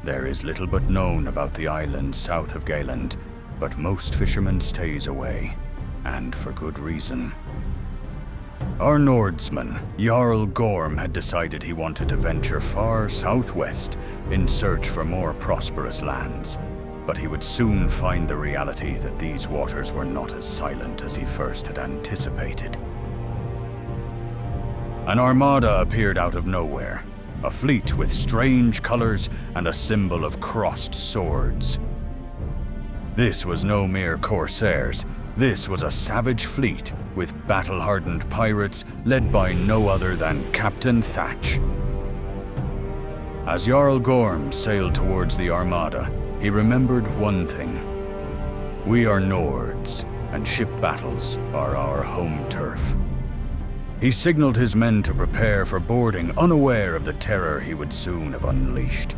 There is little but known about the island south of Gaeland, but most fishermen stays away, and for good reason. Our Nordsman, Jarl Gorm, had decided he wanted to venture far southwest in search for more prosperous lands, but he would soon find the reality that these waters were not as silent as he first had anticipated. An armada appeared out of nowhere, a fleet with strange colors and a symbol of crossed swords. This was no mere corsairs. This was a savage fleet with battle-hardened pirates led by no other than Captain Thatch. As Jarl Gorm sailed towards the armada, he remembered one thing. We are Nords, and ship battles are our home turf. He signaled his men to prepare for boarding, unaware of the terror he would soon have unleashed.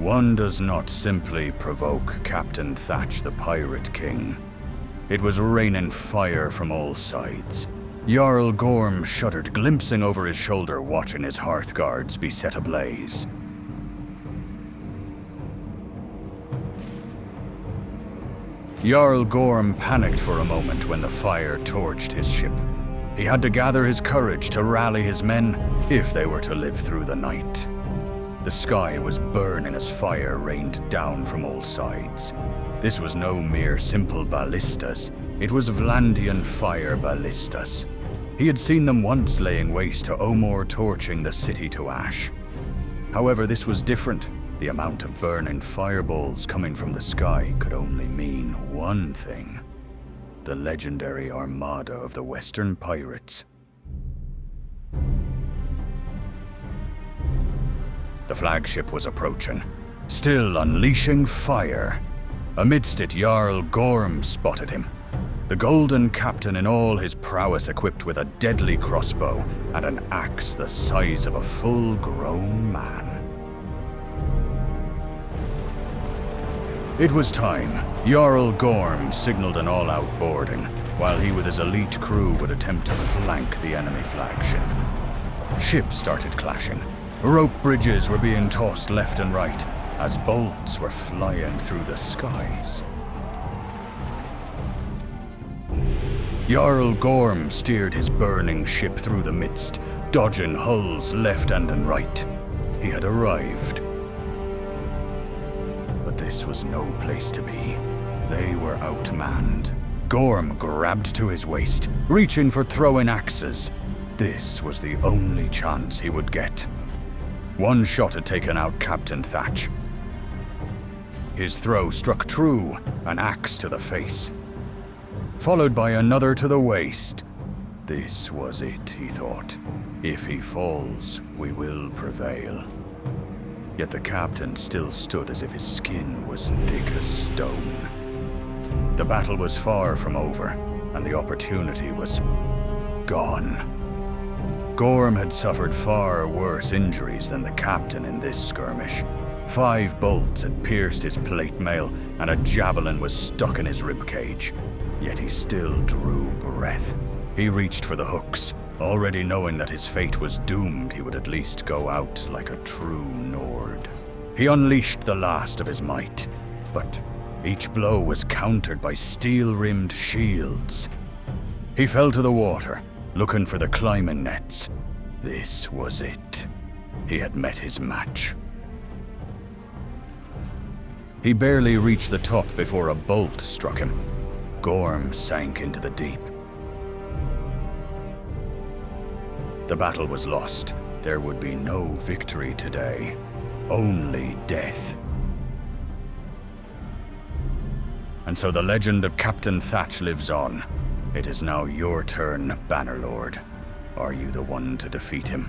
One does not simply provoke Captain Thatch, the Pirate King. It was raining fire from all sides. Jarl Gorm shuddered, glimpsing over his shoulder, watching his hearthguards be set ablaze. Jarl Gorm panicked for a moment when the fire torched his ship. He had to gather his courage to rally his men if they were to live through the night. The sky was burning as fire rained down from all sides. This was no mere simple ballistas. It was Vlandian fire ballistas. He had seen them once laying waste to Omor, torching the city to ash. However, this was different. The amount of burning fireballs coming from the sky could only mean one thing: the legendary armada of the Western pirates. The flagship was approaching, still unleashing fire. Amidst it, Jarl Gorm spotted him. The golden captain in all his prowess, equipped with a deadly crossbow and an axe the size of a full-grown man. It was time. Jarl Gorm signaled an all-out boarding, while he with his elite crew would attempt to flank the enemy flagship. Ships started clashing. Rope bridges were being tossed left and right, as bolts were flying through the skies. Jarl Gorm steered his burning ship through the midst, dodging hulls left and right. He had arrived. But this was no place to be. They were outmanned. Gorm grabbed to his waist, reaching for throwing axes. This was the only chance he would get. One shot had taken out Captain Thatch. His throw struck true, an axe to the face, followed by another to the waist. This was it, he thought. If he falls, we will prevail. Yet the captain still stood as if his skin was thick as stone. The battle was far from over, and the opportunity was gone. Gorm had suffered far worse injuries than the captain in this skirmish. 5 bolts had pierced his plate mail, and a javelin was stuck in his ribcage. Yet he still drew breath. He reached for the hooks, already knowing that his fate was doomed. He would at least go out like a true Nord. He unleashed the last of his might, but each blow was countered by steel-rimmed shields. He fell to the water, looking for the climbing nets. This was it. He had met his match. He barely reached the top before a bolt struck him. Gorm sank into the deep. The battle was lost. There would be no victory today. Only death. And so the legend of Captain Thatch lives on. It is now your turn, Bannerlord. Are you the one to defeat him?